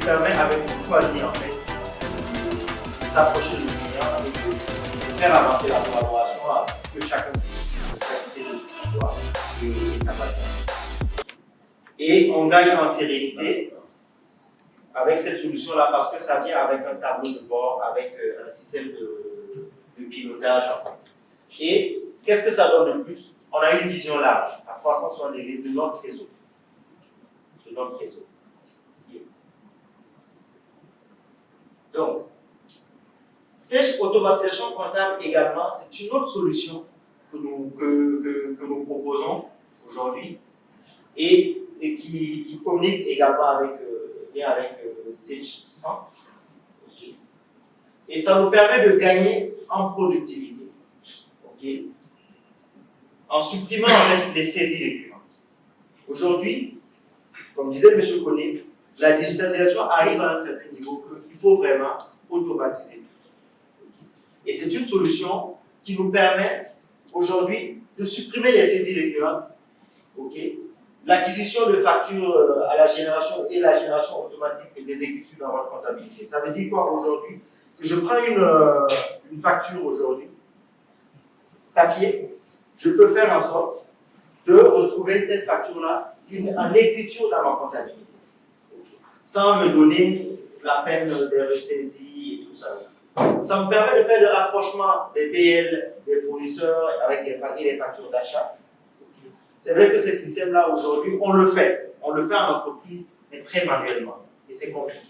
permet avec une croisée en fait de s'approcher du client et de faire avancer la collaboration à ce que chacun puisse profiter de son histoire et sa valeur. Et on gagne en sérénité avec cette solution-là parce que ça vient avec un tableau de bord, avec un système de pilotage en fait. Et qu'est-ce que ça donne de plus? On a une vision large à 360 degrés de notre réseau. De notre réseau. Donc, cette automatisation comptable également, c'est une autre solution que nous proposons aujourd'hui et qui communique également avec Sage 100. Okay. Et ça nous permet de gagner en productivité. Okay. En supprimant les saisies récurrentes. Aujourd'hui, comme disait M. Koné, la digitalisation arrive à un certain niveau qu'il faut vraiment automatiser. Et c'est une solution qui nous permet aujourd'hui de supprimer les saisies récurrentes, l'acquisition de factures à la génération et la génération automatique des écritures dans votre comptabilité. Ça veut dire quoi aujourd'hui? Que je prends une facture aujourd'hui, papier, je peux faire en sorte de retrouver cette facture-là en écriture dans ma comptabilité, sans me donner la peine des ressaisies et tout ça. Ça me permet de faire le rapprochement des PL, des fournisseurs avec les factures d'achat. C'est vrai que ces systèmes-là, aujourd'hui, on le fait en entreprise, mais très manuellement. Et c'est compliqué.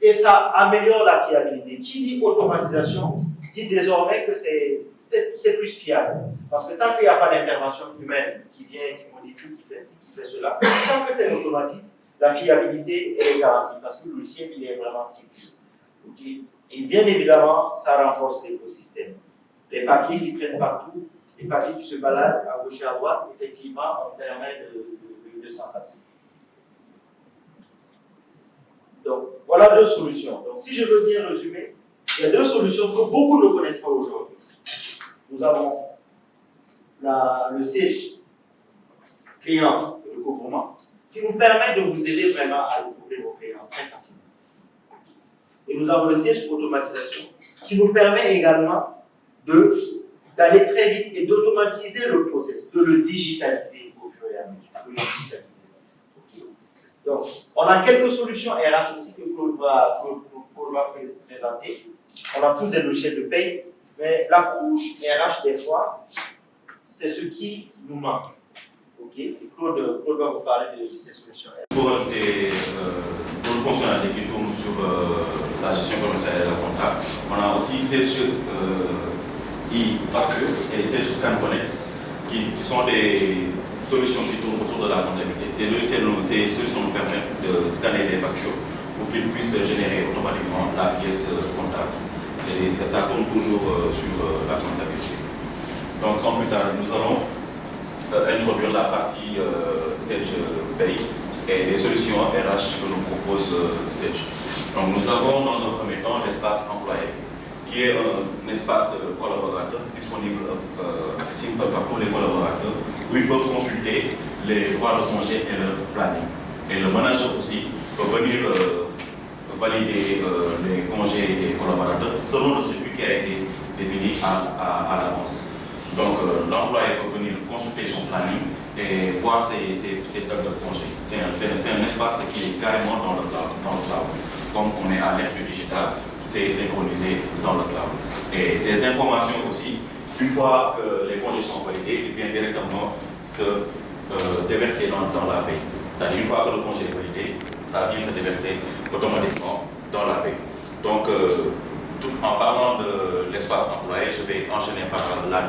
Et ça améliore la fiabilité. Qui dit automatisation dit désormais que c'est plus fiable. Parce que tant qu'il n'y a pas d'intervention humaine qui vient, qui modifie, qui fait ci, qui fait cela, tant que c'est automatique, la fiabilité elle est garantie parce que le logiciel il est vraiment sécurisé. Et bien évidemment, ça renforce l'écosystème. Les papiers qui traînent partout, les papiers qui se baladent à gauche et à droite, effectivement, on permet de s'en passer. Donc, voilà deux solutions. Donc, si je veux bien résumer, il y a deux solutions que beaucoup ne connaissent pas aujourd'hui. Nous avons le Sage créance et recouvrement qui nous permet de vous aider vraiment à recouvrer vos créances très facilement. Et nous avons le Sage automatisation qui nous permet également d'aller très vite et d'automatiser le process, de le digitaliser au fur et à mesure. Donc, on a quelques solutions RH aussi que Claude va présenter. On a tous des logiciels de paye, mais la couche RH, des fois, c'est ce qui nous manque. Et Claude va vous parler de ces solutions. Pour ajouter d'autres fonctionnalités qui tournent sur la gestion commerciale et la comptable, on a aussi Sage e-facture et Sage Scan Connect qui sont des solutions qui tournent autour de la comptabilité. Ces solutions nous permettent de scanner des factures pour qu'ils puissent générer automatiquement la pièce comptable. Ça tourne toujours sur la comptabilité. Donc sans plus tarder, nous allons introduire la partie Sage Pay et les solutions RH que nous propose Sage. Donc nous avons dans un premier temps l'espace employé, qui est un espace collaborateur disponible, accessible par tous les collaborateurs, où ils peuvent consulter les droits de congé et leur planning. Et le manager aussi peut venir valider les congés des collaborateurs selon le circuit qui a été défini à l'avance. Donc l'employé peut venir consulter son planning et voir ses dates de congé. C'est un espace qui est carrément dans le cloud. Comme on est à l'ère du digital, tout est synchronisé dans le cloud. Et ces informations aussi, une fois que les congés sont validés, ils viennent directement se déverser dans la paie. C'est-à-dire une fois que le congé est validé, ça vient se déverser automatiquement dans la paie. Donc, en parlant de l'espace employé, je vais enchaîner par la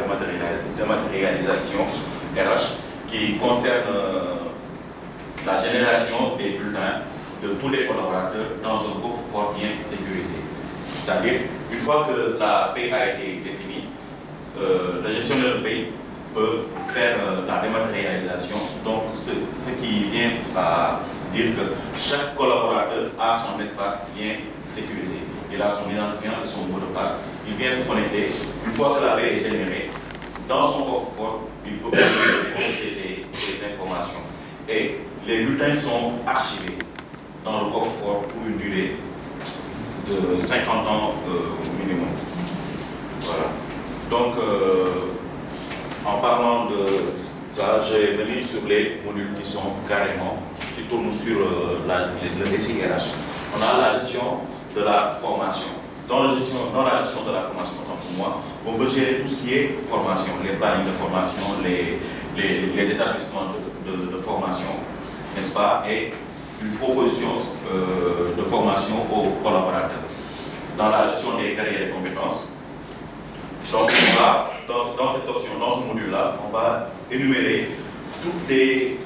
dématérialisation RH qui concerne la génération des bulletins de tous les collaborateurs dans un coffre-fort bien sécurisé. C'est-à-dire, une fois que la paie a été définie, le gestionnaire de paie peut faire la dématérialisation. Donc, ce qui vient à dire que chaque collaborateur a son espace bien sécurisé. Il a son identifiant et son mot de passe. Il vient se connecter. Une fois que la paie est générée, dans son coffre-fort, il peut consulter ces informations. Et les bulletins sont archivés dans le coffre-fort pour une durée de 50 ans minimum. Voilà. Donc, en parlant de ça, je vais venir sur les modules qui sont carrément, qui tournent sur le SIRH. On a la gestion de la formation. Dans la gestion de la formation, pour moi, on peut gérer tout ce qui est formation, les plannings de formation, les établissements de formation, n'est-ce pas, et une proposition de formation aux collaborateurs. Dans la gestion des carrières et des compétences, donc on va, dans cette option, dans ce module-là, on va énumérer tous les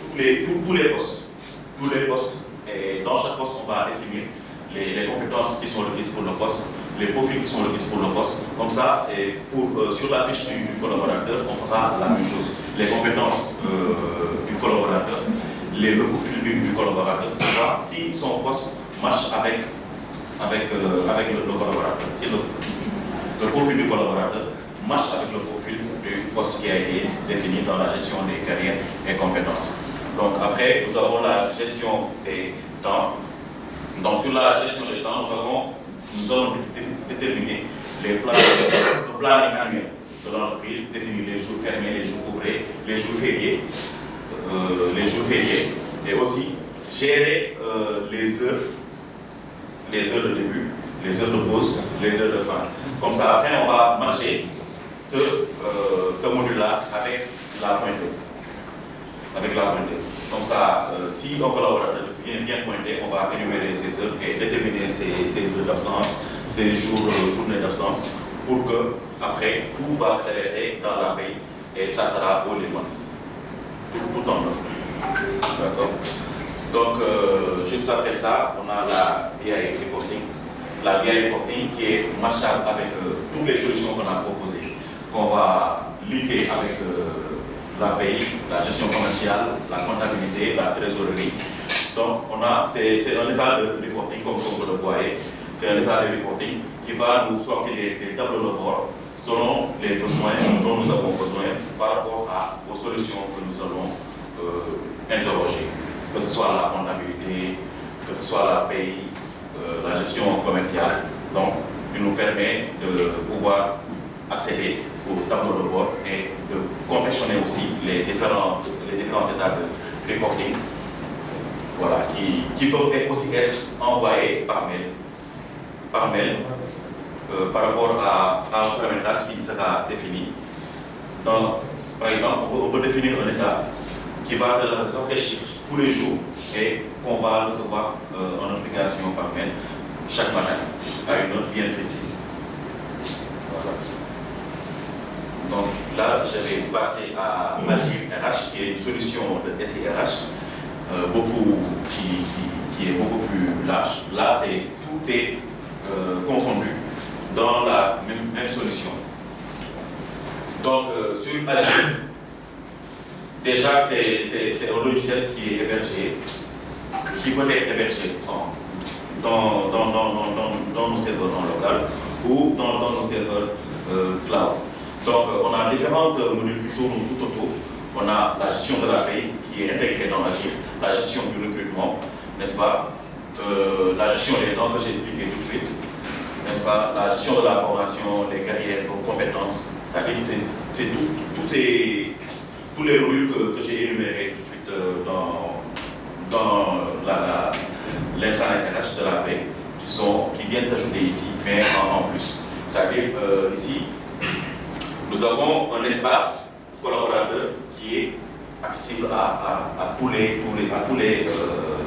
postes. Tous les postes. Et dans chaque poste, on va définir les compétences qui sont requises pour le poste, les profils qui sont requis pour le poste. Comme ça, et sur la fiche du collaborateur, on fera la même chose. Les compétences du collaborateur, le profil du collaborateur, pour voir si son poste marche avec le collaborateur. Si le profil du collaborateur marche avec le profil du poste qui a été défini dans la gestion des carrières et compétences. Donc après, nous avons la gestion des temps. Donc sur la gestion des temps, nous allons déterminer le planning annuel de l'entreprise, définir les jours fermés, les jours ouvrés, les jours fériés, et aussi gérer les heures de début, les heures de pause, les heures de fin. Comme ça, après, on va marcher ce module-là avec la pointeuse. Comme ça, si un collaborateur vient bien pointer, on va énumérer ses heures et déterminer ses heures d'absence, ses journées d'absence, pour que, après, tout va se verser dans la paye et ça sera au limon. Tout en œuvre. D'accord. Donc, juste après ça, on a la BI reporting. La BI reporting qui est marchable avec toutes les solutions qu'on a proposées, qu'on va linker avec la paye, la gestion commerciale, la comptabilité, la trésorerie. Donc, c'est un état de reporting, comme vous le voyez. C'est un état de reporting qui va nous sortir des tableaux de bord selon les besoins dont nous avons besoin par rapport aux solutions que nous allons interroger. Que ce soit la comptabilité, que ce soit la paye, la gestion commerciale. Donc, il nous permet de pouvoir accéder au tableau de bord et de confectionner aussi les différents états de reporting, voilà, qui peuvent aussi être envoyés par mail par rapport à un paramétrage qui sera défini. Donc, par exemple, on peut définir un état qui va se rafraîchir tous les jours et qu'on va recevoir en notification par mail chaque matin à une heure bien précise. Voilà. Donc là, je vais passer à Agile RH, qui est une solution de SIRH, qui est beaucoup plus large. Là, tout est confondu dans la même solution. Donc, sur Agile, déjà, c'est un logiciel qui est hébergé, qui peut être hébergé dans nos serveurs local ou dans nos serveurs cloud. Donc, on a différentes modules qui tournent tout autour. On a la gestion de la paie qui est intégrée dans Agile, la gestion du recrutement, n'est-ce pas, la gestion des temps que j'ai expliqué tout de suite, n'est-ce pas, la gestion de la formation, les carrières, les compétences, ça dit, c'est tous les modules que j'ai énumérés tout de suite dans l'intranet RH de la paie qui viennent s'ajouter ici, mais en plus. C'est-à-dire, ici, nous avons un espace collaborateur qui est accessible à tous les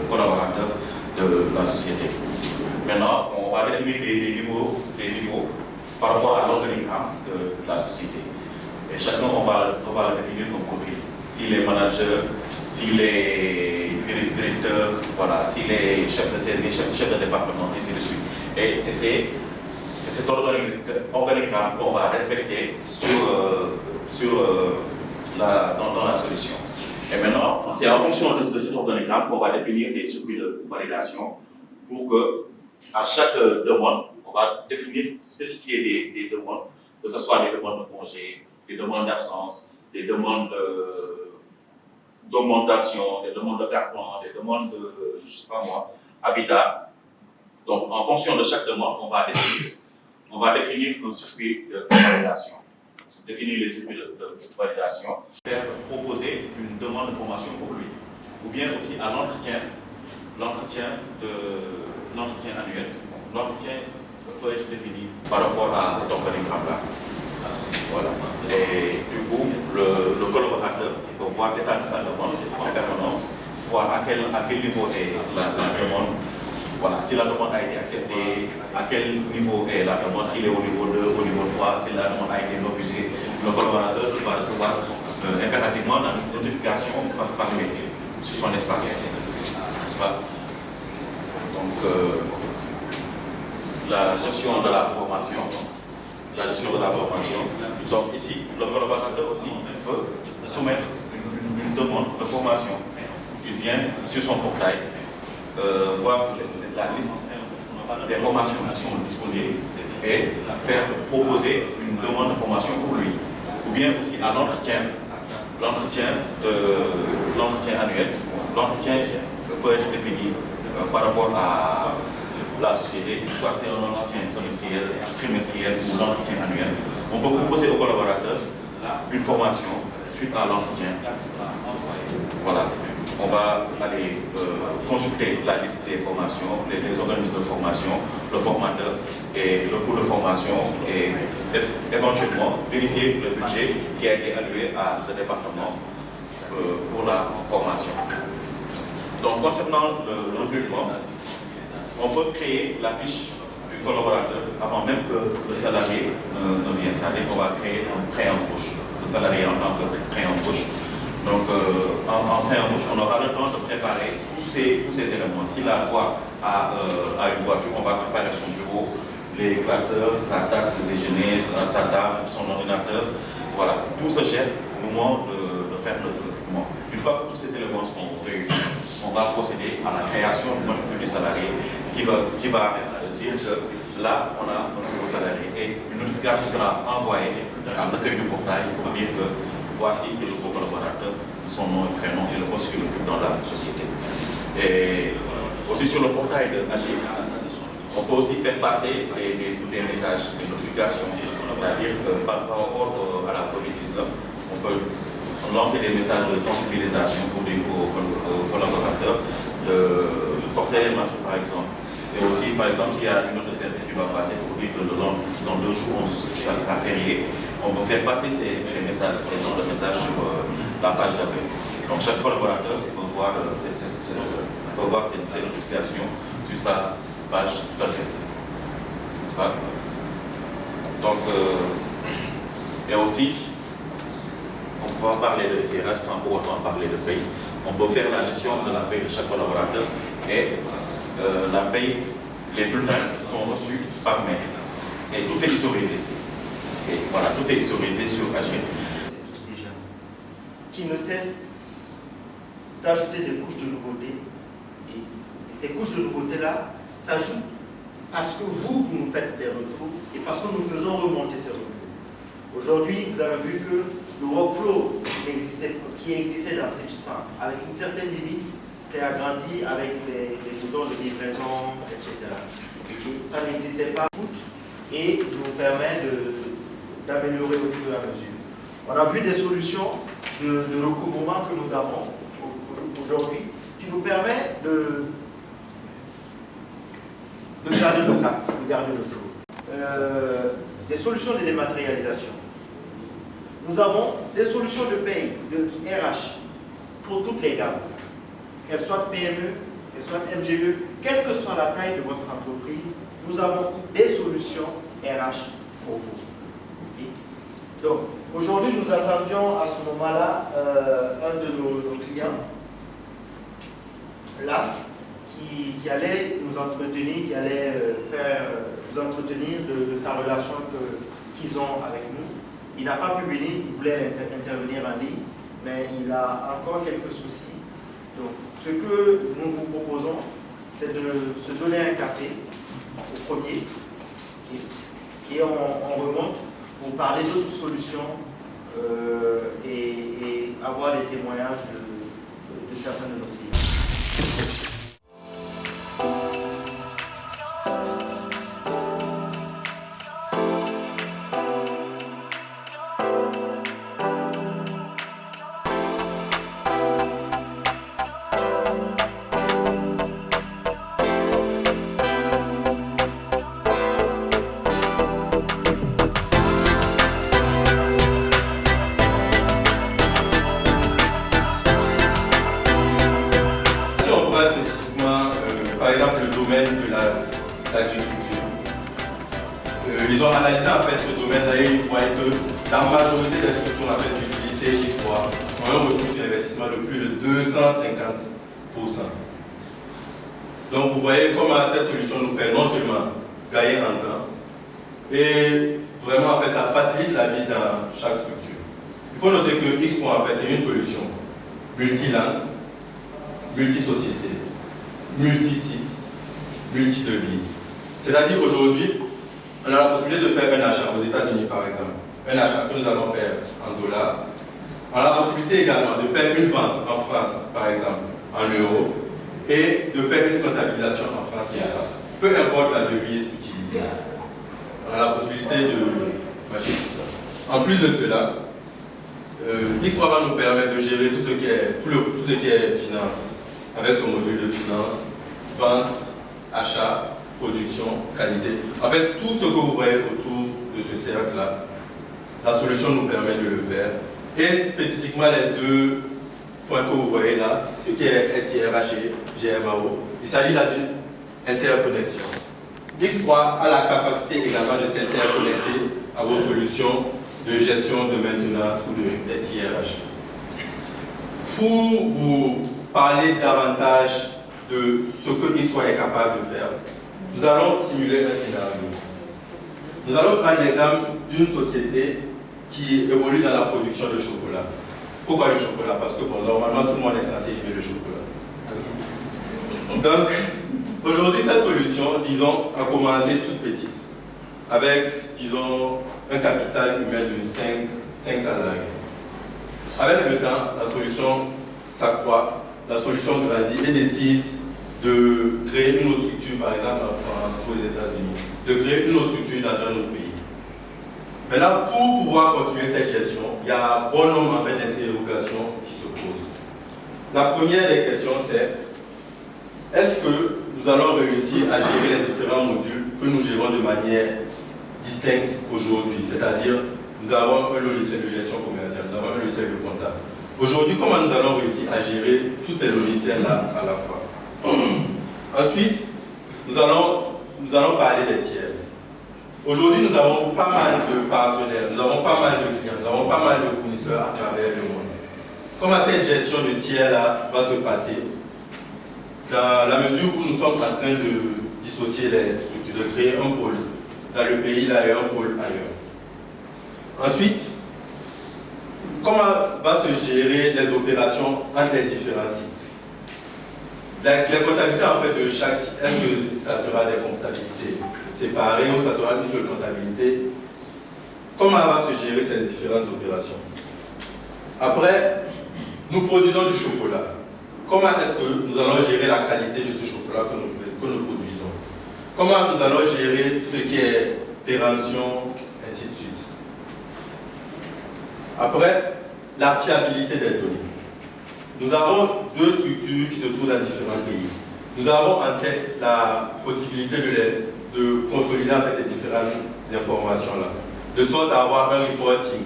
collaborateurs de la société. Maintenant, on va définir des niveaux par rapport à l'organigramme de la société. Et chacun, on va le définir comme profil. S'il est manager, s'il est directeur, voilà, s'il est chef de service, chef de département, et ainsi de suite. Et c'est cet organigramme qu'on va respecter dans la solution. Et maintenant, c'est en fonction de cet organigramme qu'on va définir des circuits de validation pour que, à chaque demande, on va spécifier des demandes, que ce soit des demandes de congé, des demandes d'absence, des demandes d'augmentation, des demandes de carburant, des demandes de, je sais pas moi, habitat. Donc, en fonction de chaque demande, on va définir un circuit de validation. Définir les circuits de validation, faire proposer une demande de formation pour lui, ou bien aussi à l'entretien annuel. L'entretien peut être défini par rapport à cet organigramme-là. Voilà. Et du coup, le collaborateur peut voir l'état de sa demande en permanence, voir à quel niveau est la demande. Voilà, si la demande a été acceptée, à quel niveau est la demande, s'il est au niveau 2, au niveau 3, si la demande a été refusée, le collaborateur va recevoir impérativement la notification par mail sur son espace. N'est-ce pas? Donc, la gestion de la formation. Donc ici, le collaborateur aussi peut soumettre une demande de formation. Il vient sur son portail voir la liste des formations qui sont disponibles et faire proposer une demande de formation pour lui. Ou bien aussi à l'entretien annuel. L'entretien peut être défini par rapport à la société, soit c'est un entretien semestriel, trimestriel ou l'entretien annuel. On peut proposer au collaborateur une formation suite à l'entretien. Voilà. On va aller consulter la liste des formations, les organismes de formation, le formateur et le coût de formation et éventuellement vérifier le budget qui a été alloué à ce département pour la formation. Donc concernant le recrutement, on peut créer la fiche du collaborateur avant même que le salarié ne vienne. C'est-à-dire qu'on va créer un pré-embauche, le salarié en tant que pré-embauche. Donc, en pré-embauche, on aura le temps de préparer tous ces éléments. Si la voie a une voiture, on va préparer son bureau, les classeurs, sa tasse de déjeuner, sa table, son ordinateur. Voilà, tout se gère au moment de faire le recrutement. Une fois que tous ces éléments sont réunis, on va procéder à la création du matricule du salarié qui va dire que là, on a un nouveau salarié et une notification sera envoyée à l'accueil du portail pour dire que voici le nouveau collaborateur, son nom et prénom et le poste qu'il occupe dans la société. Et aussi sur le portail de Agir, on peut aussi faire passer des messages, des notifications, c'est-à-dire que par rapport à la COVID-19, on peut lancer des messages de sensibilisation pour des collaborateurs, de porter les masques par exemple. Et aussi, par exemple, s'il y a une autre service qui va passer pour dire que dans 2 jours, ça sera férié, on peut faire passer ces messages, ces genres de messages sur la page d'accueil. Donc chaque collaborateur peut voir ces notifications sur sa page d'accueil. N'est-ce pas? Donc, et aussi, on peut parler de SIRH sans pour autant parler de paye. On peut faire la gestion de la paye de chaque collaborateur et la paye, les bulletins sont reçus par mail et tout est historisé. Voilà, tout est historisé sur Agir. C'est tous des jeunes qui ne cessent d'ajouter des couches de nouveautés et ces couches de nouveautés-là s'ajoutent parce que vous nous faites des retours et parce que nous faisons remonter ces retours. Aujourd'hui, vous avez vu que le workflow qui existait dans CETISAN, avec une certaine limite, s'est agrandi avec les boutons de livraison, etc. Ça n'existait pas et nous permet d'améliorer au fur et à mesure. On a vu des solutions de recouvrement que nous avons aujourd'hui qui nous permet de garder le cap, de garder le flow. Des solutions de dématérialisation. Nous avons des solutions de paye, de RH, pour toutes les gammes, qu'elles soient PME, qu'elles soient MGE, quelle que soit la taille de votre entreprise, nous avons des solutions RH pour vous. Donc, aujourd'hui, nous attendions à ce moment-là un de nos clients, LAS, qui allait nous entretenir, qui allait vous entretenir de sa relation qu'ils ont avec nous. Il n'a pas pu venir, il voulait intervenir en ligne, mais il a encore quelques soucis. Donc, ce que nous vous proposons, c'est de se donner un café au premier, et on remonte pour parler d'autres solutions et avoir des témoignages certains de nos clients. Par exemple, le domaine de l'agriculture. Ils ont analysé en fait ce domaine-là et ils voient que la majorité des structures en fait utilisées CJ3 ont un retour sur investissement de plus de 250%. Donc vous voyez comment cette solution nous fait non seulement gagner en temps, et vraiment en fait ça facilite la vie dans chaque structure. Il faut noter que X3 en fait c'est une solution multilangue, multisociété, multi-sites, multi-devises. C'est-à-dire aujourd'hui, on a la possibilité de faire un achat aux États-Unis par exemple, un achat que nous allons faire en dollars. On a la possibilité également de faire une vente en France par exemple, en euros, et de faire une comptabilisation en France CFA, peu importe la devise utilisée. On a la possibilité de matcher tout ça. En plus de cela, X3 va nous permettre de gérer tout ce qui est finance, avec son module de finance, vente, achat, production, qualité. En fait, tout ce que vous voyez autour de ce cercle-là, la solution nous permet de le faire. Et spécifiquement les deux points que vous voyez là, ce qui est SIRH et GMAO, il s'agit là d'une interconnexion. X3 a la capacité également de s'interconnecter à vos solutions de gestion de maintenance ou de SIRH. Pour vous parler davantage de ce que X3 est capable de faire, nous allons simuler un scénario. Nous allons prendre l'exemple d'une société qui évolue dans la production de chocolat. Pourquoi le chocolat? Parce que bon, normalement tout le monde est censé aimer le chocolat. Donc, aujourd'hui cette solution, disons, a commencé toute petite, avec, disons, un capital humain de 5 salariés. Avec le temps, la solution s'accroît, la solution grandit et décide de créer une autre structure, par exemple en France ou aux États-Unis, de créer une autre structure dans un autre pays. Maintenant, pour pouvoir continuer cette gestion, il y a un bon nombre en fait, d'interrogations qui se posent. La première des questions, c'est est-ce que nous allons réussir à gérer les différents modules que nous gérons de manière distincte aujourd'hui? C'est-à-dire, nous avons un logiciel de gestion commerciale, nous avons un logiciel de comptable. Aujourd'hui, comment nous allons réussir à gérer tous ces logiciels-là à la fois? Ensuite, nous allons parler des tiers. Aujourd'hui, nous avons pas mal de partenaires, nous avons pas mal de clients, nous avons pas mal de fournisseurs à travers le monde. Comment cette gestion de tiers-là va se passer dans la mesure où nous sommes en train de dissocier les structures, de créer un pôle dans le pays là et un pôle ailleurs. Ensuite, comment va se gérer les opérations entre les différents sites? Les comptabilités en fait de chaque site, est-ce que ça sera des comptabilités séparées ou ça sera une seule comptabilité? Comment va se gérer ces différentes opérations? Après, nous produisons du chocolat. Comment est-ce que nous allons gérer la qualité de ce chocolat que nous produisons? Comment nous allons gérer tout ce qui est péremption, ainsi de suite? Après, la fiabilité des données. Nous avons deux structures qui se trouvent dans différents pays. Nous avons en tête la possibilité de consolider en fait, ces différentes informations-là, de sorte à avoir un reporting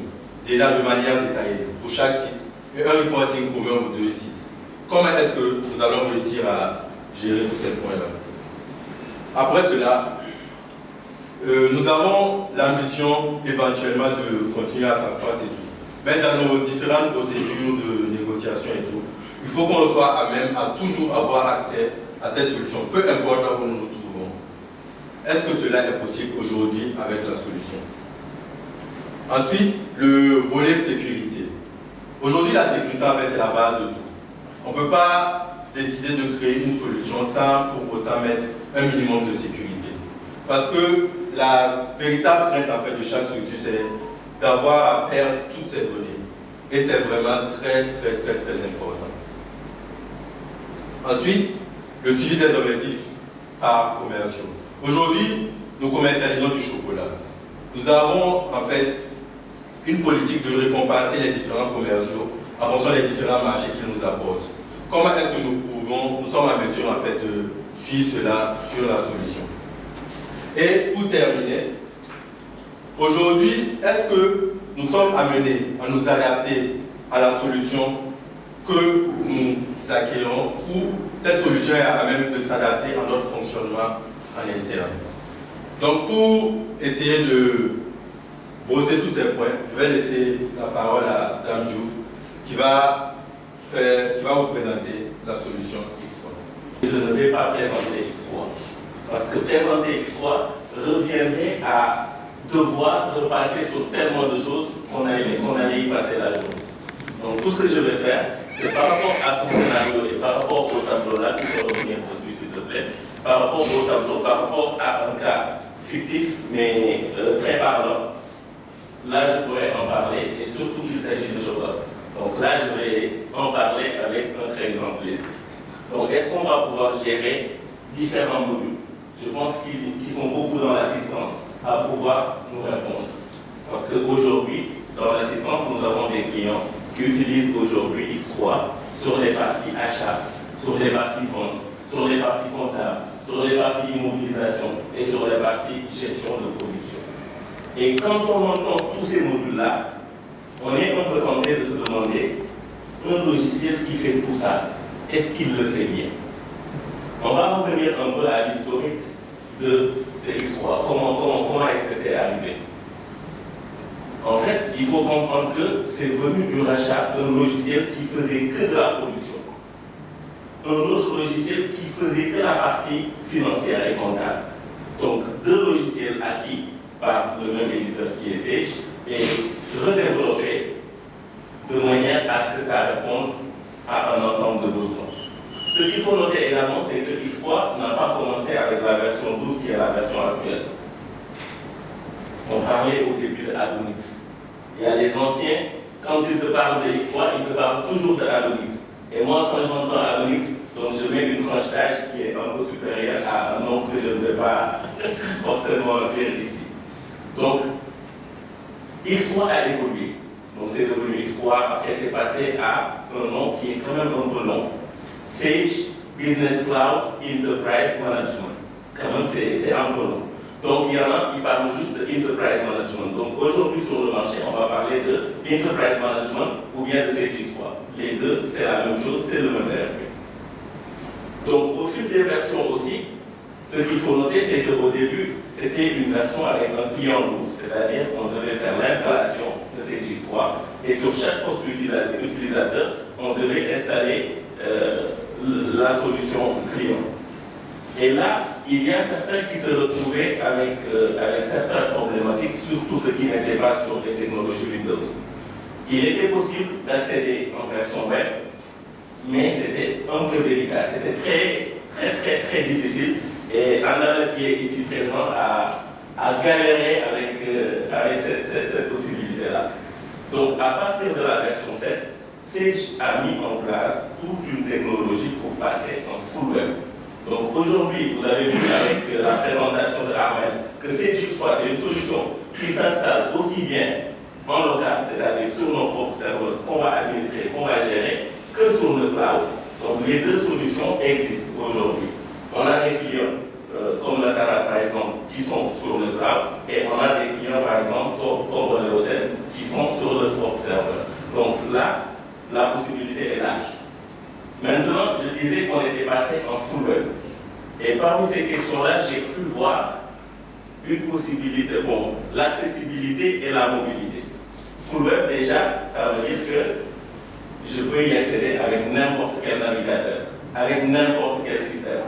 déjà de manière détaillée pour chaque site et un reporting commun aux deux sites. Comment est-ce que nous allons réussir à gérer tous ces points-là? Après cela, nous avons l'ambition éventuellement de continuer à s'accroître et tout. Mais dans nos différentes procédures de négociation et tout, il faut qu'on soit à même à toujours avoir accès à cette solution, peu importe là où nous nous trouvons. Est-ce que cela est possible aujourd'hui avec la solution? Ensuite, le volet sécurité. Aujourd'hui, la sécurité, en fait, c'est la base de tout. On ne peut pas décider de créer une solution sans pour autant mettre un minimum de sécurité. Parce que la véritable crainte, en fait, de chaque structure, c'est d'avoir à perdre toutes ces données. Et c'est vraiment très important. Ensuite, le suivi des objectifs par commerciaux. Aujourd'hui, nous commercialisons du chocolat. Nous avons en fait une politique de récompenser les différents commerciaux en fonction des différents marchés qu'ils nous apportent. Comment est-ce que nous sommes en mesure en fait de suivre cela sur la solution? Et pour terminer, aujourd'hui, est-ce que nous sommes amenés à nous adapter à la solution que nous acquérons ou cette solution est à même de s'adapter à notre fonctionnement en interne? Donc pour essayer de brosser tous ces points, je vais laisser la parole à Dame Diouf qui va vous présenter la solution X3. Je ne vais pas présenter X3 parce que présenter X3 reviendrait à devoir repasser sur tellement de choses qu'on allait y passer la journée. Donc tout ce que je vais faire, c'est par rapport à ce scénario et par rapport au tableau là, tu peux revenir dessus s'il te plaît, par rapport au tableau, par rapport à un cas fictif mais très parlant, là je pourrais en parler et surtout qu'il s'agit de chocolat. Donc là je vais en parler avec un très grand plaisir. Donc est-ce qu'on va pouvoir gérer différents modules? Je pense qu'ils sont beaucoup dans l'assistance à pouvoir nous répondre. Parce qu'aujourd'hui, dans l'assistance, nous avons des clients qui utilisent aujourd'hui X3 sur les parties achats, sur les parties ventes, sur les parties comptables, sur les parties immobilisation et sur les parties gestion de production. Et quand on entend tous ces modules-là, on est un peu tenté de se demander, un logiciel qui fait tout ça, est-ce qu'il le fait bien? On va revenir un peu à l'historique de X3. Comment est-ce que c'est arrivé? En fait, il faut comprendre que c'est venu du rachat d'un logiciel qui faisait que de la production. Un autre logiciel qui faisait que la partie financière et comptable. Donc, deux logiciels acquis par le même éditeur qui est Sage et redéveloppés de manière à ce que ça réponde à un ensemble de besoins. Ce qu'il faut noter également, c'est que X3 n'a pas commencé avec la version 12 qui est la version actuelle. On parlait au début de Adonix. Il y a les anciens, quand ils te parlent de X3, ils te parlent toujours de Adonix. Et moi, quand j'entends Adonix, donc je mets une tranche d'âge qui est un peu supérieure à un nom que je ne vais pas forcément dire ici. Donc, X3 a évolué. Donc c'est devenu X3, après c'est passé à un nom qui est quand même un peu long. Sage Business Cloud Enterprise Management. Quand même, c'est un peu long. Donc, il y en a qui parlent juste de Enterprise Management. Donc, aujourd'hui, sur le marché, on va parler de Enterprise Management ou bien de Sage X3. Les deux, c'est la même chose, c'est le même ERP. Donc, au fil des versions aussi, ce qu'il faut noter, c'est qu'au début, c'était une version avec un client lourd. C'est-à-dire qu'on devait faire l'installation de Sage X3 et sur chaque poste utilisateur, on devait installer la solution client. Et là, il y a certains qui se retrouvaient avec certaines problématiques, surtout ceux qui n'étaient pas sur les technologies Windows. Il était possible d'accéder en version web, mais c'était un peu délicat, c'était très difficile. Et Anna, qui est ici présent, a galéré avec cette possibilité-là. Donc, à partir de la version 7, Sage a mis en place toute une technologie pour passer en full web. Donc aujourd'hui, vous avez vu avec la présentation de Armel que Sage X3, c'est une solution qui s'installe aussi bien en local, c'est-à-dire sur nos propres serveurs qu'on va administrer, qu'on va gérer, que sur le cloud. Donc les deux solutions existent aujourd'hui. On a des clients comme la Sarah par exemple qui sont sur le cloud et on a des clients par exemple comme Léocène qui sont sur le propre serveur. Donc là, la possibilité est large. Maintenant, je disais qu'on était passé en full web. Et parmi ces questions-là, j'ai cru voir une possibilité, bon, l'accessibilité et la mobilité. Full web, déjà, ça veut dire que je peux y accéder avec n'importe quel navigateur, avec n'importe quel système.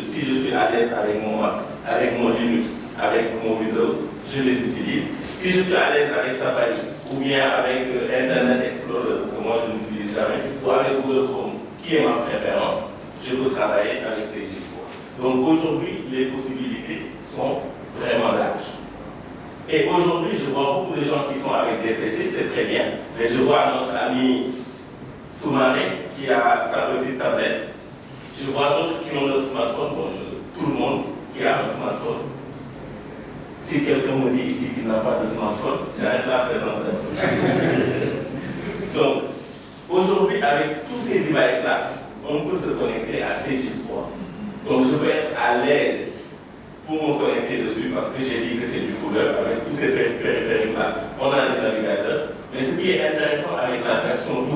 Si je suis à l'aise avec mon Mac, avec mon Linux, avec mon Windows, je les utilise. Si je suis à l'aise avec Safari, ou bien avec Internet Explorer, que moi je n'utilise jamais, ou avec Google Chrome, qui est ma préférence, je peux travailler avec Sage X3. Donc aujourd'hui, les possibilités sont vraiment larges. Et aujourd'hui, je vois beaucoup de gens qui sont avec des PC, c'est très bien, mais je vois notre ami Soumaré qui a sa petite tablette Je vois d'autres qui ont leur smartphone. Bon, tout le monde qui a un smartphone. Si quelqu'un me dit ici qu'il n'a pas de smartphone, j'arrête la présentation. Donc, aujourd'hui, avec tous ces devices-là, on peut se connecter à CGIS-3. Donc, je peux être à l'aise pour me connecter dessus parce que j'ai dit que c'est du fuller avec tous ces périphériques-là. On a un navigateur. Mais ce qui est intéressant avec la version 12,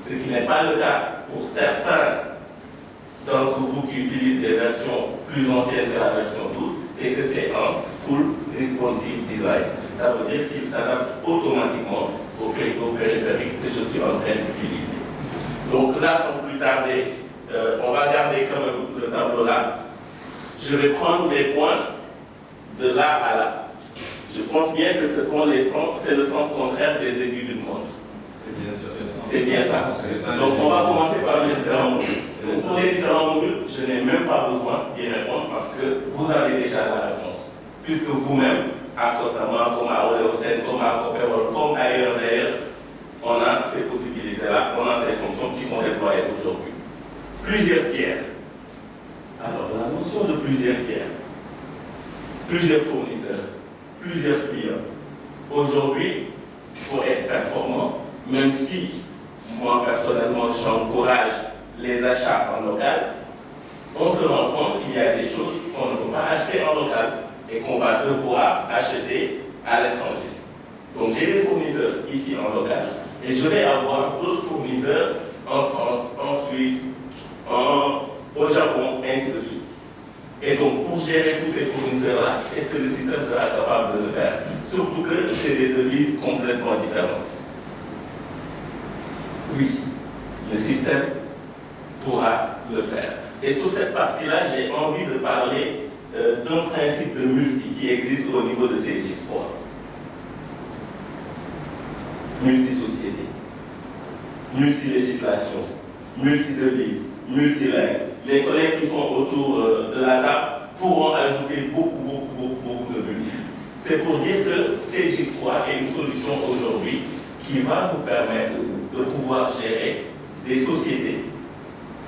ce qui n'est pas le cas pour certains d'entre vous qui utilisent des versions plus anciennes que la version 12, c'est que c'est un full responsive design. Ça veut dire qu'il s'adapte automatiquement au périphérique que je suis en train d'utiliser. Donc là, sans plus tarder, on va garder quand même le tableau là. Je vais prendre les points de là à là. Je pense bien que c'est le sens contraire des aiguilles d'une montre. C'est bien ça. Donc on va commencer par les différents modules. Pour les différents modules, je n'ai même pas besoin d'y répondre parce que vous avez déjà la réponse. Puisque vous-même, à Kosama, comme à Oléocène, comme à Copperol, comme ailleurs d'ailleurs, on a ces possibilités-là, on a ces fonctions qui sont déployées aujourd'hui. Plusieurs tiers. Alors, la notion de plusieurs tiers, plusieurs fournisseurs, plusieurs clients. Aujourd'hui, pour être performant, même si moi personnellement j'encourage les achats en local, on se rend compte qu'il y a des choses qu'on ne peut pas acheter en local et qu'on va devoir acheter à l'étranger. Donc j'ai des fournisseurs ici en local et je vais avoir d'autres fournisseurs en France, en Suisse, au Japon, ainsi de suite. Et donc pour gérer tous ces fournisseurs-là, est-ce que le système sera capable de le faire? Surtout que c'est des devises complètement différentes. Oui, le système pourra le faire. Et sur cette partie-là, j'ai envie de parler d'un principe de multi qui existe au niveau de CGIS-3. Multisociété, multilégislation, multidevise, multilingue. Les collègues qui sont autour de la table pourront ajouter beaucoup de multi. C'est pour dire que CGIS-3 est une solution aujourd'hui qui va nous permettre de pouvoir gérer des sociétés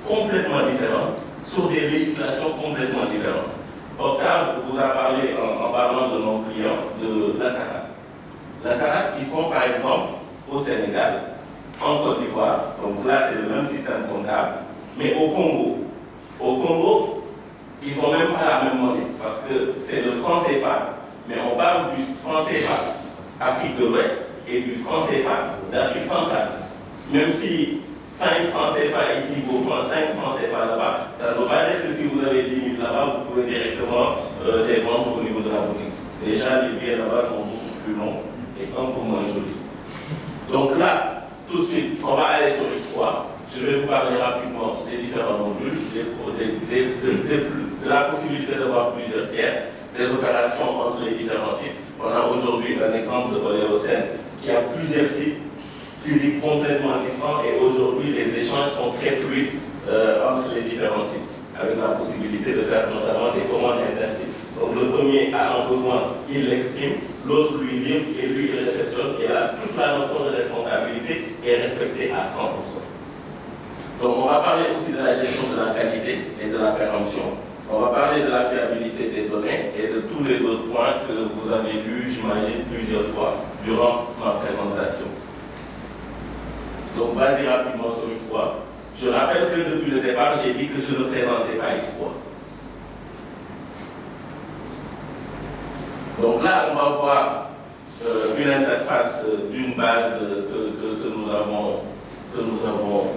complètement différentes sur des législations complètement différentes. Octave vous a parlé en parlant de nos clients de la SARAT. La SARAT, ils sont par exemple au Sénégal, en Côte d'Ivoire, donc là c'est le même système comptable, mais au Congo. Au Congo, ils n'ont même pas la même monnaie parce que c'est le franc CFA, mais on parle du franc CFA Afrique de l'Ouest et du franc CFA d'Afrique centrale. Même si 5 francs CFA ici vaut 5 francs CFA là-bas, ça ne veut pas dire que si vous avez 10 000 là-bas, vous pouvez directement les vendre au niveau de la boutique. Déjà, les billets là-bas sont beaucoup plus longs et un peu moins jolis. Donc là, tout de suite, on va aller sur X3. Je vais vous parler rapidement des différents modules, de la possibilité d'avoir plusieurs tiers, des opérations entre les différents sites. On a aujourd'hui un exemple de Oléocène qui a plusieurs sites physiques complètement distants et aujourd'hui les échanges sont très fluides entre les différents sites, avec la possibilité de faire notamment des commandes intersites. Donc le premier a un besoin, il l'exprime, l'autre lui livre et lui il réceptionne et là toute la notion de responsabilité est respectée à 100%. Donc on va parler aussi de la gestion de la qualité et de la péremption. On va parler de la fiabilité des données et de tous les autres points que vous avez lus, j'imagine, plusieurs fois durant ma présentation. Donc vas-y rapidement sur X3. Je rappelle que depuis le départ, j'ai dit que je ne présentais pas X3. Donc là, on va voir une interface d'une base que nous avons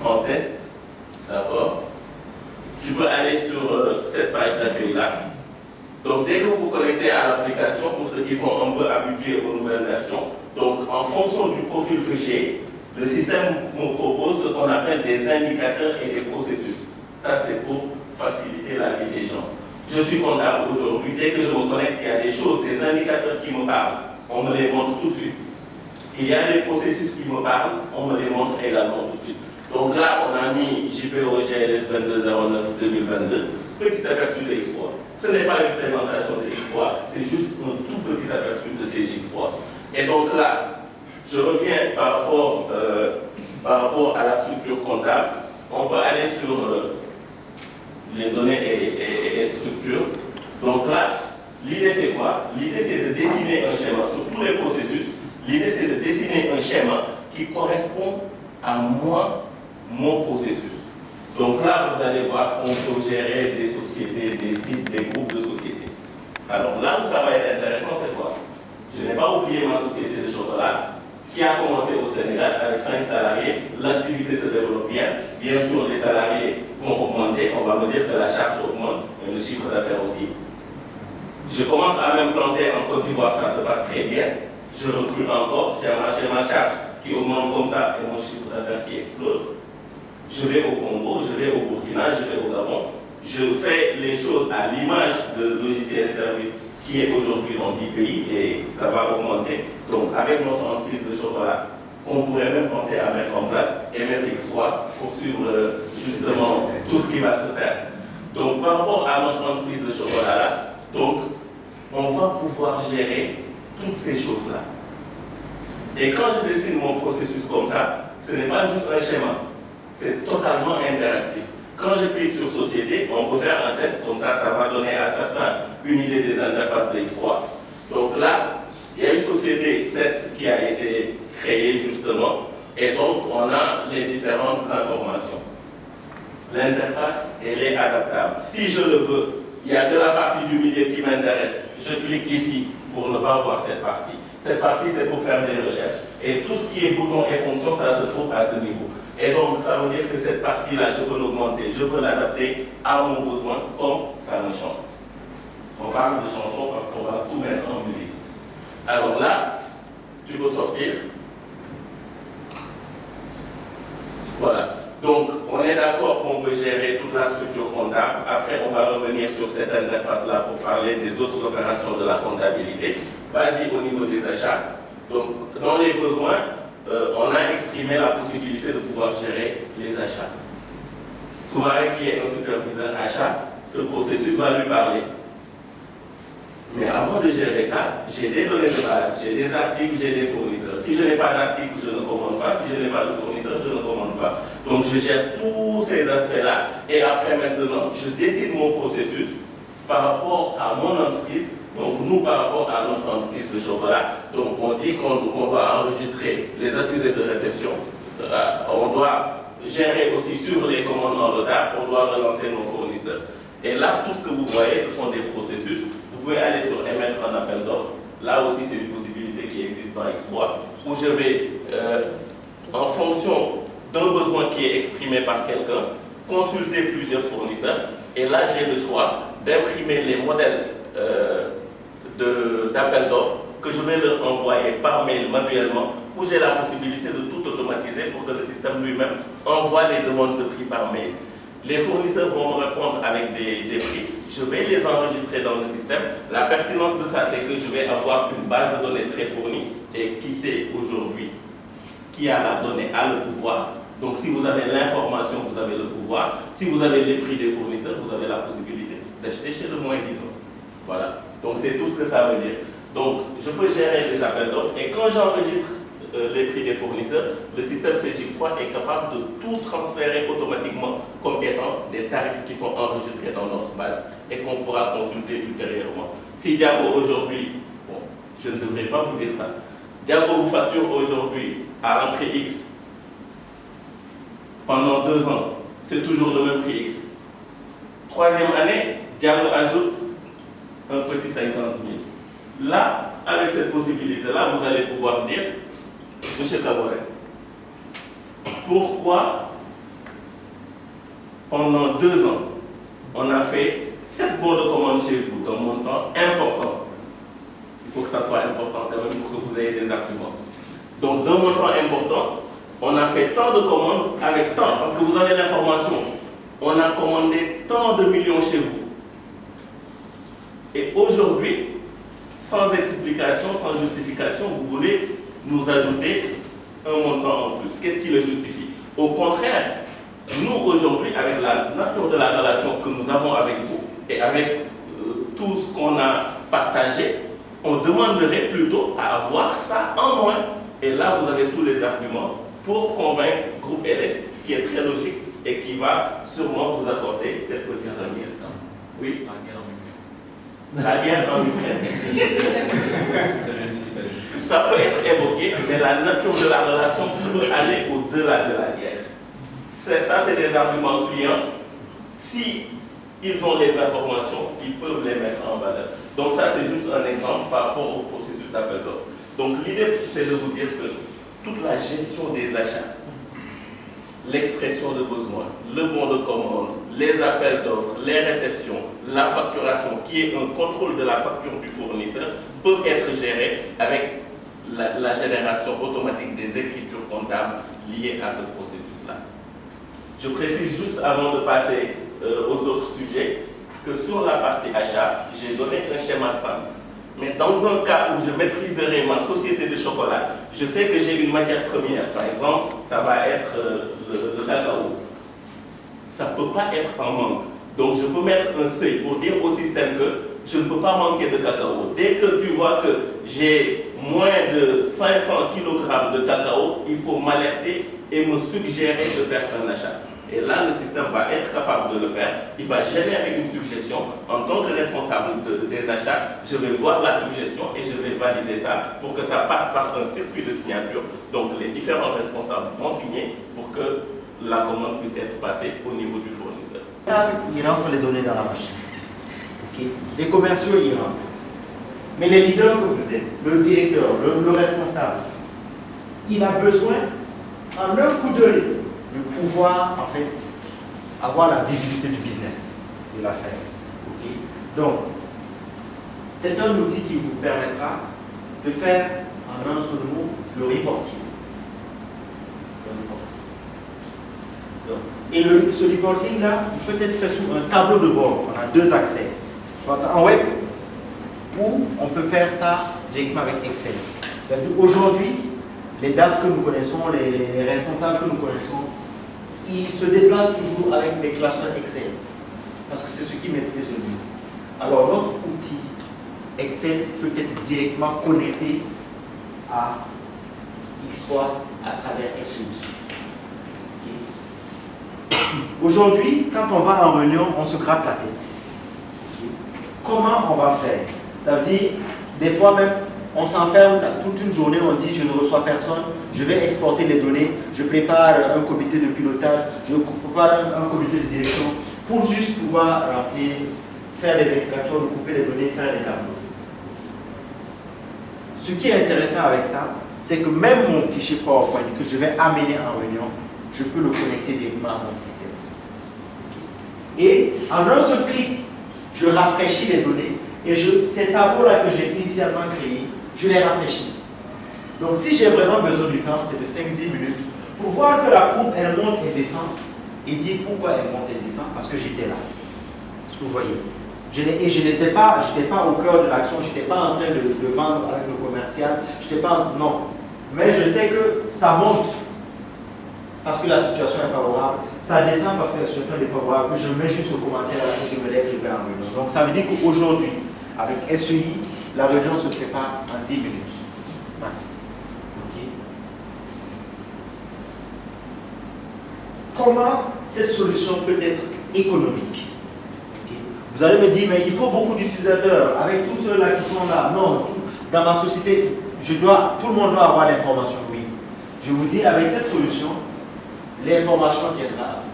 en test. D'accord? Tu peux aller sur cette page d'accueil-là. Donc dès que vous vous connectez à l'application, pour ceux qui sont un peu habitués aux nouvelles versions, donc en fonction du profil que j'ai, le système vous propose ce qu'on appelle des indicateurs et des processus. Ça c'est pour faciliter la vie des gens. Je suis comptable aujourd'hui, dès que je me connecte, il y a des choses, des indicateurs qui me parlent, on me les montre tout de suite. Il y a des processus qui me parlent, on me les montre également tout de suite. Donc là, on a mis JPOGLS 2209-2022, petit aperçu de X3. Ce n'est pas une présentation de X3, c'est juste un tout petit aperçu de CGIS-3. Et donc là, je reviens par rapport à la structure comptable. on peut aller sur les données et structures. Donc là, l'idée c'est quoi? L'idée c'est de dessiner un schéma sur tous les processus. L'idée c'est de dessiner un schéma qui correspond à moi, mon processus. Donc là, vous allez voir qu'on peut gérer des sociétés, des sites, des groupes de sociétés. Alors là où ça va être intéressant, c'est quoi? Je n'ai pas oublié ma société de chocolat qui a commencé au Sénégal avec 5 salariés. L'activité se développe bien. Bien sûr, les salariés vont augmenter. On va me dire que la charge augmente et le chiffre d'affaires aussi. Je commence à m'implanter en Côte d'Ivoire, ça se passe très bien. Je recrute encore, j'ai ma charge qui augmente comme ça et mon chiffre d'affaires qui explose. Je vais au Congo, je vais au Burkina, je vais au Gabon. Je fais les choses à l'image de logiciel service qui est aujourd'hui dans 10 pays et ça va augmenter. Donc avec notre entreprise de chocolat, on pourrait même penser à mettre en place MFX3 pour suivre justement tout ce qui va se faire. Donc par rapport à notre entreprise de chocolat là, donc on va pouvoir gérer toutes ces choses-là. Et quand je dessine mon processus comme ça, ce n'est pas juste un schéma, c'est totalement interactif. Quand je clique sur société, on peut faire un test, comme ça, ça va donner à certains une idée des interfaces de X3. Donc là, il y a une société test qui a été créée justement, et donc on a les différentes informations. L'interface, elle est adaptable. Si je le veux, il y a de la partie du milieu qui m'intéresse. Je clique ici pour ne pas voir cette partie. Cette partie, c'est pour faire des recherches. Et tout ce qui est bouton et fonction, ça se trouve à ce niveau. Et donc, ça veut dire que cette partie-là, je peux l'augmenter, je peux l'adapter à mon besoin comme ça me chante. On parle de chanson parce qu'on va tout mettre en musique. Alors là, tu peux sortir. Voilà. Donc, on est d'accord qu'on peut gérer toute la structure comptable. Après, on va revenir sur cette interface-là pour parler des autres opérations de la comptabilité, basées au niveau des achats. Donc, dans les besoins, on a exprimé la possibilité de pouvoir gérer les achats. Soumaré, qui est un superviseur achat, ce processus va lui parler. Mais avant de gérer ça, j'ai des données de base, j'ai des articles, j'ai des fournisseurs. Si je n'ai pas d'article, je ne commande pas. Si je n'ai pas de fournisseur, je ne commande pas. Donc je gère tous ces aspects-là. Et après maintenant, je décide mon processus par rapport à mon entreprise. Donc nous, par rapport à notre entreprise de chocolat, donc on dit qu'on doit enregistrer les accusés de réception. On doit gérer aussi sur les commandes en retard. On doit relancer nos fournisseurs. Et là, tout ce que vous voyez, ce sont des processus. Vous pouvez aller sur émettre un appel d'offres. Là aussi, c'est une possibilité qui existe dans X3, où je vais, en fonction d'un besoin qui est exprimé par quelqu'un, consulter plusieurs fournisseurs. Et là, j'ai le choix d'imprimer les modèles d'appel d'offres que je vais leur envoyer par mail manuellement, où j'ai la possibilité de tout automatiser pour que le système lui-même envoie les demandes de prix par mail. Les fournisseurs vont me répondre avec des prix. Je vais les enregistrer dans le système. La pertinence de ça, c'est que je vais avoir une base de données très fournie. Et qui sait aujourd'hui qui a la donnée, a le pouvoir. Donc si vous avez l'information, vous avez le pouvoir. Si vous avez les prix des fournisseurs, vous avez la possibilité d'acheter chez le moins disant. Voilà. Donc c'est tout ce que ça veut dire. Donc je peux gérer les appels d'offres. Et quand j'enregistre les prix des fournisseurs, le système CGX3 est capable de tout transférer automatiquement comme étant des tarifs qui sont enregistrés dans notre base et qu'on pourra consulter ultérieurement. Si Diabo aujourd'hui, bon, je ne devrais pas vous dire ça, Diabo vous facture aujourd'hui à un prix X pendant 2 ans, c'est toujours le même prix X. 3e année, Diabo ajoute un petit 50 000. Là, avec cette possibilité-là, vous allez pouvoir dire, Monsieur Kaboré, pourquoi pendant 2 ans, on a fait 7 bons de commande chez vous d'un montant important? Il faut que ça soit important quand même pour que vous ayez des arguments. Donc d'un montant important, on a fait tant de commandes avec tant, parce que vous avez l'information, on a commandé tant de millions chez vous. Et aujourd'hui, sans explication, sans justification, vous voulez nous ajouter un montant en plus. Qu'est-ce qui le justifie? Au contraire, nous aujourd'hui, avec la nature de la relation que nous avons avec vous et avec tout ce qu'on a partagé, on demanderait plutôt à avoir ça en moins. Et là, vous avez tous les arguments pour convaincre Groupe LS, qui est très logique, et qui va sûrement vous apporter cette petite remise. Oui. La guerre en Ukraine. Ça peut être évoqué, mais la nature de la relation peut aller au-delà de la guerre. Ça, c'est des arguments clients. Si ils ont les informations, ils peuvent les mettre en valeur. Donc ça, c'est juste un exemple par rapport au processus d'appel d'offres. Donc l'idée, c'est de vous dire que toute la gestion des achats, l'expression de besoin, le bon de commande, les appels d'offres, les réceptions, la facturation, qui est un contrôle de la facture du fournisseur, peuvent être gérés avec la génération automatique des écritures comptables liées à ce processus-là. Je précise juste avant de passer aux autres sujets que sur la partie achat, j'ai donné un schéma simple. Mais dans un cas où je maîtriserai ma société de chocolat, je sais que j'ai une matière première. Par exemple, ça va être le cacao. Ça ne peut pas être en manque. Donc je peux mettre un seuil pour dire au système que je ne peux pas manquer de cacao. Dès que tu vois que j'ai moins de 500 kg de cacao, il faut m'alerter et me suggérer de faire un achat. Et là, le système va être capable de le faire. Il va générer une suggestion. En tant que responsable des achats, je vais voir la suggestion et je vais valider ça pour que ça passe par un circuit de signature. Donc, les différents responsables vont signer pour que la commande puisse être passée au niveau du fournisseur. Il rentre les données dans la machine. Okay. Les commerciaux y rentrent. Mais les leaders que vous êtes, le directeur, le responsable, il a besoin, en un coup d'œil, de pouvoir en fait avoir la visibilité du business de l'affaire. Okay? Donc, c'est un outil qui vous permettra de faire en un seul mot le reporting. Et ce reporting-là, il peut être fait sous un tableau de bord. On a deux accès, soit en web ou on peut faire ça directement avec Excel. C'est-à-dire aujourd'hui, les DAF que nous connaissons, les responsables que nous connaissons, ils se déplacent toujours avec des classeurs Excel parce que c'est ce qui maîtrise le mieux. Alors notre outil Excel peut être directement connecté à X3 à travers SEI. Aujourd'hui, quand on va en réunion, on se gratte la tête. Comment on va faire? Ça veut dire, des fois même, on s'enferme toute une journée, on dit je ne reçois personne, je vais exporter les données, je prépare un comité de pilotage, je prépare un comité de direction pour juste pouvoir remplir, faire des extractions, recouper les données, faire des tableaux. Ce qui est intéressant avec ça, c'est que même mon fichier PowerPoint que je vais amener en réunion, je peux le connecter directement à mon système. Et en un seul clic, je rafraîchis les données et ces tableaux-là que j'ai initialement créés, je les rafraîchis. Donc si j'ai vraiment besoin du temps, c'est de 5-10 minutes pour voir que la courbe, elle monte et descend et dire pourquoi elle monte et descend, parce que j'étais là. Ce que vous voyez. Et je n'étais pas au cœur de l'action, je n'étais pas en train de vendre avec le commercial, non. Mais je sais que ça monte parce que la situation est favorable, ça descend parce que la situation est défavorable, je mets juste au commentaire, je me lève, je vais en réunion. Donc ça veut dire qu'aujourd'hui, avec SEI, la réunion se prépare en 10 minutes, max. Okay. Comment cette solution peut être économique? Okay. Vous allez me dire, mais il faut beaucoup d'utilisateurs, avec tous ceux-là qui sont là. Non, dans ma société, tout le monde doit avoir l'information, oui. Je vous dis, avec cette solution, l'information viendra à vous.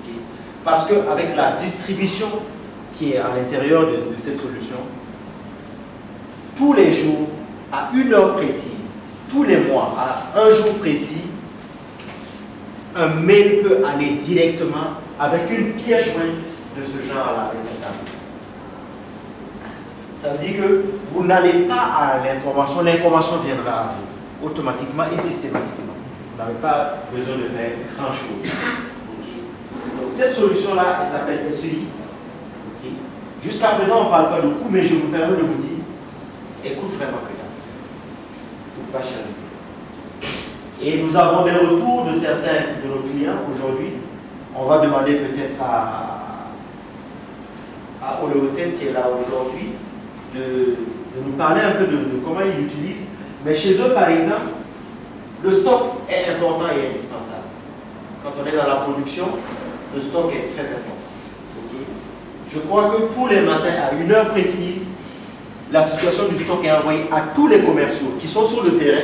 Okay. Parce qu'avec la distribution qui est à l'intérieur de cette solution, tous les jours, à une heure précise, tous les mois, à un jour précis, un mail peut aller directement avec une pièce jointe de ce genre-là avec un tableau. Ça veut dire que vous n'allez pas à l'information, l'information viendra à vous, automatiquement et systématiquement. Vous n'avez pas besoin de faire grand-chose. Okay. Donc cette solution-là, elle s'appelle SEI. Okay. Jusqu'à présent, on ne parle pas de coût, mais je vous permets de vous dire, elle coûte vraiment que ça. Elle coûte pas cher. Et nous avons des retours de certains de nos clients aujourd'hui. On va demander peut-être à Oleocène qui est là aujourd'hui de nous parler un peu de comment ils l'utilisent. Mais chez eux, par exemple, le stock est important et indispensable. quand on est dans la production, le stock est très important. Okay? Je crois que tous les matins, à une heure précise, la situation du stock est envoyée à tous les commerciaux qui sont sur le terrain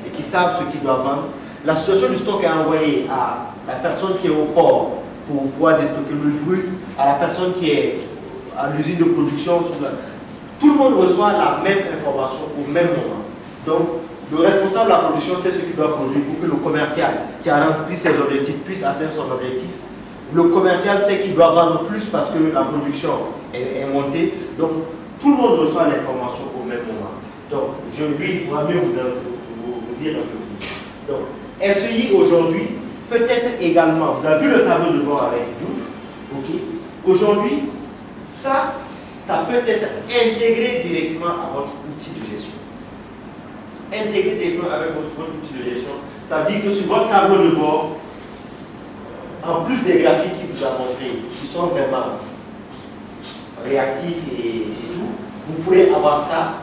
et qui savent ce qu'ils doivent vendre. La situation du stock est envoyée à la personne qui est au port pour pouvoir déstocker le brut, à la personne qui est à l'usine de production. Tout le monde reçoit la même information au même moment. Donc, le responsable de la production sait ce qu'il doit produire pour que le commercial qui a rempli ses objectifs puisse atteindre son objectif. Le commercial sait qu'il doit vendre plus parce que la production est montée. Donc, tout le monde reçoit l'information au même moment. Donc, je lui pourra mieux vous dire un peu plus. Donc, SEI aujourd'hui, peut-être également, vous avez vu le tableau de bord avec Diouf, ok? Aujourd'hui, ça peut être intégré directement à votre outil de gestion. Intégré directement avec votre outil de gestion. Ça veut dire que sur votre tableau de bord, en plus des graphiques qui vous a montré, qui sont vraiment réactifs et tout, vous pourrez avoir ça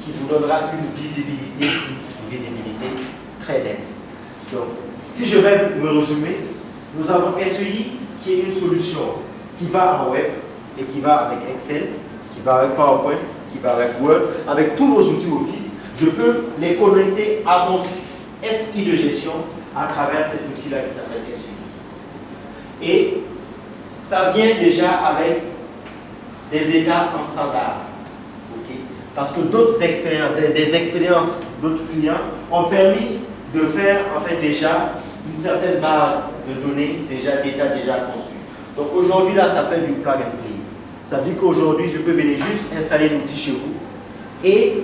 qui vous donnera une visibilité très nette. Donc, si je vais me résumer, nous avons SEI qui est une solution qui va en web et qui va avec Excel, qui va avec PowerPoint, qui va avec Word, avec tous vos outils Office. Je peux les connecter à mon SI de gestion à travers cet outil-là qui s'appelle SEI. Et ça vient déjà avec des étapes en standard. Okay? Parce que d'autres expériences, des expériences d'autres clients ont permis de faire en fait déjà une certaine base de données, d'état déjà conçue. Donc aujourd'hui, là, ça s'appelle du plug and play. Ça veut dire qu'aujourd'hui, je peux venir juste installer l'outil chez vous et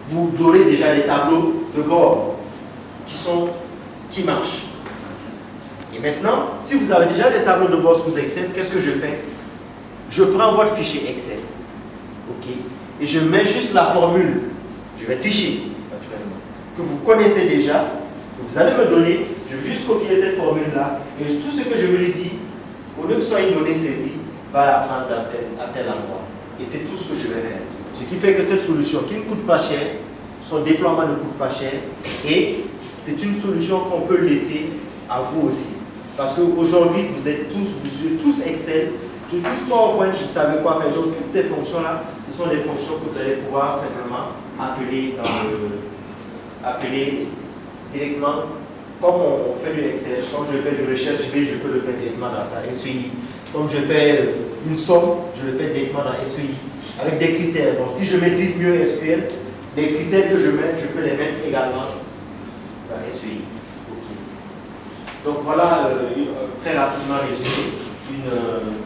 vous aurez déjà des tableaux de bord qui marchent. Et maintenant, si vous avez déjà des tableaux de bord sous Excel, qu'est-ce que je fais? Je prends votre fichier Excel, ok, et je mets juste la formule. Je vais tricher, naturellement, que vous connaissez déjà, que vous allez me donner. Je vais juste copier cette formule-là, et tout ce que je vous ai dit, au lieu que ce soit une donnée saisie, va la prendre à tel endroit. Et c'est tout ce que je vais faire. Ce qui fait que cette solution qui ne coûte pas cher, son déploiement ne coûte pas cher, et c'est une solution qu'on peut laisser à vous aussi. Parce qu'aujourd'hui, vous êtes tous Excel, sur tous PowerPoint, vous savez quoi faire. Donc, toutes ces fonctions-là, ce sont des fonctions que vous allez pouvoir simplement appeler directement. Comme on fait de Excel, comme je fais de recherche, je peux le faire directement dans la SEI. Comme je fais une somme, je le fais directement dans SEI. Avec des critères. Donc, si je maîtrise mieux SQL, les critères que je mets, je peux les mettre également dans SEI. Okay. Donc, voilà, très rapidement résumé, une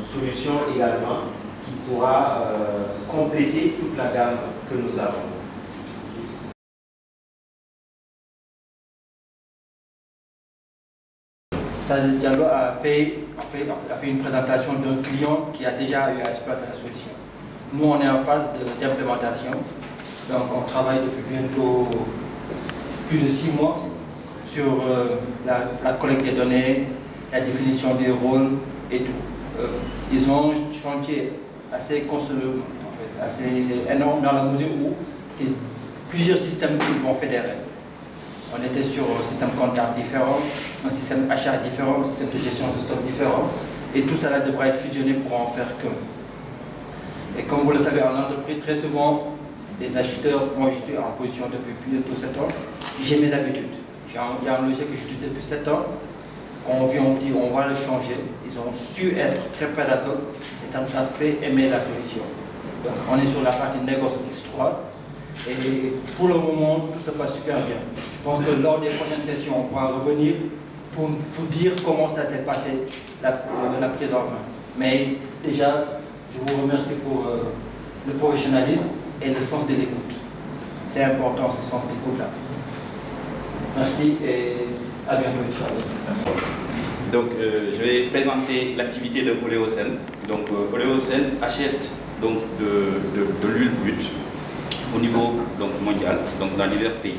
solution également qui pourra compléter toute la gamme que nous avons. Sadio Diallo a fait une présentation d'un client qui a déjà eu à exploiter la solution. Nous, on est en phase d'implémentation. Donc, on travaille depuis bientôt plus de 6 mois sur la collecte des données, la définition des rôles et tout. Ils ont un chantier assez considérable, en fait, assez énorme dans la mesure où c'est plusieurs systèmes qui vont fédérer. On était sur un système comptable différent, un système achat différent, un système de gestion de stock différent, et tout cela devra être fusionné pour en faire qu'un. Et comme vous le savez, en entreprise, très souvent, les acheteurs, moi je suis en position depuis bientôt 7 ans, j'ai mes habitudes. Il y a un logiciel que j'utilise depuis 7 ans, quand on vient, on dit on va le changer. Ils ont su être très pédagogues et ça nous a fait aimer la solution. Donc on est sur la partie négoce X3. Et pour le moment, tout se passe super bien. Je pense que lors des prochaines sessions, on pourra revenir pour vous dire comment ça s'est passé, la prise en main. Mais déjà, je vous remercie pour le professionnalisme et le sens de l'écoute. C'est important, ce sens d'écoute-là. Merci et à bientôt, Inch'Allah. Donc, je vais présenter l'activité de Oléocène. Donc, Oléocène achète donc, de l'huile brute au niveau donc, mondial, donc dans divers pays.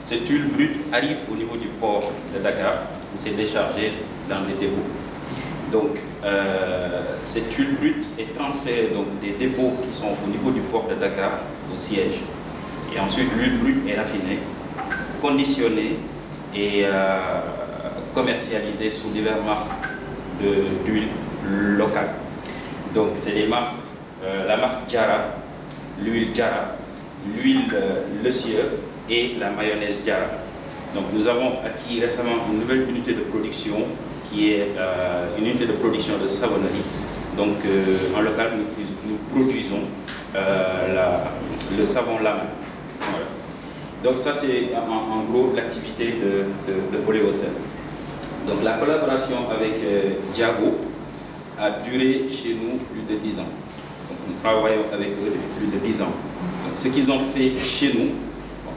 Cette huile brute arrive au niveau du port de Dakar, où c'est déchargé dans les dépôts. Donc, cette huile brute est transférée donc, des dépôts qui sont au niveau du port de Dakar au siège. Et ensuite, l'huile brute est raffinée, conditionnée et commercialisées sous diverses marques d'huile locale. Donc c'est les marques, la marque Jara, l'huile Jara, l'huile Le Sieur et la mayonnaise Jara. Donc nous avons acquis récemment une nouvelle unité de production qui est une unité de production de savonnerie. Donc en local, nous produisons le savon Lama. Voilà. Donc ça c'est en gros l'activité de Oléocène. Donc la collaboration avec Diago a duré chez nous plus de 10 ans. Donc, nous travaillons avec eux depuis plus de 10 ans. Donc ce qu'ils ont fait chez nous,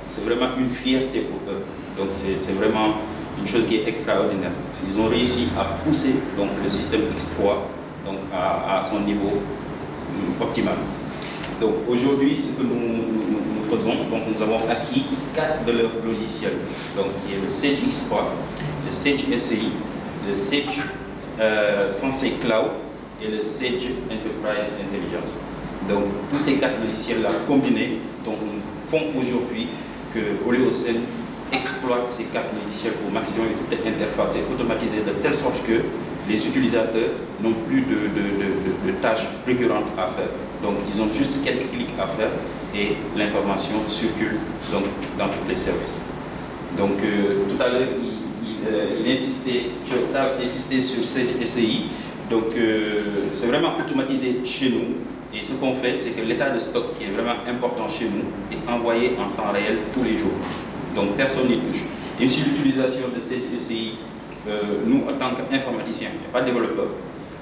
c'est vraiment une fierté pour eux. Donc c'est vraiment une chose qui est extraordinaire. Ils ont réussi à pousser donc, le système X3 donc, à son niveau optimal. Donc aujourd'hui, ce que nous faisons, donc, nous avons acquis 4 de leurs logiciels, donc, qui est le Sage X3, le Sage SCI, le Sage Sensei Cloud et le Sage Enterprise Intelligence. Donc tous ces 4 logiciels-là combinés donc, font aujourd'hui que Oléocène exploite ces 4 logiciels au maximum et toutes les interfaces est automatisée de telle sorte que les utilisateurs n'ont plus de tâches récurrentes à faire. Donc ils ont juste quelques clics à faire et l'information circule donc, dans tous les services. Donc tout à l'heure, il insistait, Octave insistait sur Sage SCI. Donc c'est vraiment automatisé chez nous. Et ce qu'on fait, c'est que l'état de stock qui est vraiment important chez nous est envoyé en temps réel tous les jours. Donc personne n'y touche. Et aussi l'utilisation de Sage SCI, nous en tant qu'informaticiens, pas développeurs,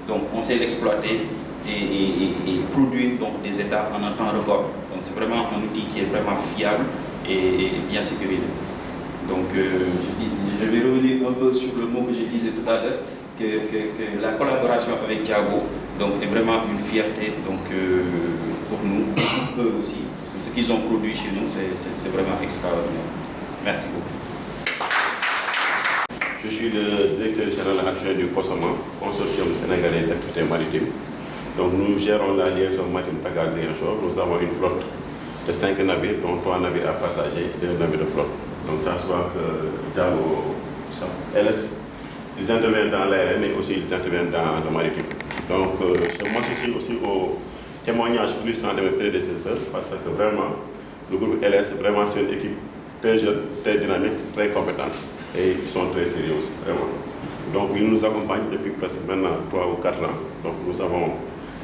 donc on sait l'exploiter et produire donc, des états en un temps record. Donc c'est vraiment un outil qui est vraiment fiable et bien sécurisé. Donc je vais revenir un peu sur le mot que je disais tout à l'heure, que la collaboration avec Diago donc, est vraiment une fierté donc, pour nous, eux aussi. Parce que ce qu'ils ont produit chez nous, c'est vraiment extraordinaire. Merci beaucoup. Je suis le directeur général adjoint du COSOMA, Consortium sénégalais d'activité maritime. Donc nous gérons la liaison maritime Dakar-Ziguinchor. Nous avons une flotte de 5 navires, dont 3 navires à passagers et 2 navires de flotte. Donc ça se voit que Diago, LS, ils interviennent dans l'aérien mais aussi ils interviennent dans le maritime. Donc je m'associe aussi au témoignage frustrant de mes prédécesseurs parce que vraiment, le groupe LS, vraiment c'est une équipe très jeune, très dynamique, très compétente. Et ils sont très sérieux aussi, vraiment. Donc ils nous accompagnent depuis presque maintenant 3 ou 4 ans. Donc nous avons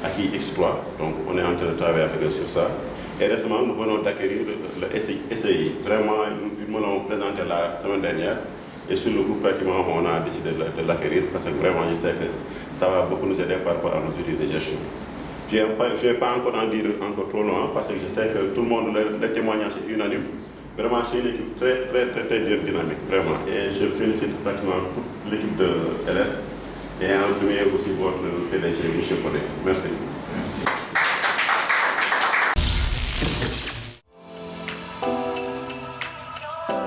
acquis X3, donc on est en train de travailler avec eux sur ça. Et récemment, nous venons d'acquérir le SCI. Vraiment, nous me l'ont présenté la semaine dernière. Et sur le coup, pratiquement, on a décidé de l'acquérir parce que vraiment, je sais que ça va beaucoup nous aider par rapport à nos outils de gestion. Je ne vais pas encore en dire encore trop loin parce que je sais que tout le monde, le témoignage est unanime. Vraiment, c'est une équipe très dynamique, vraiment. Et je félicite pratiquement toute l'équipe de LS et en premier aussi votre PDG, M. Podé. Merci.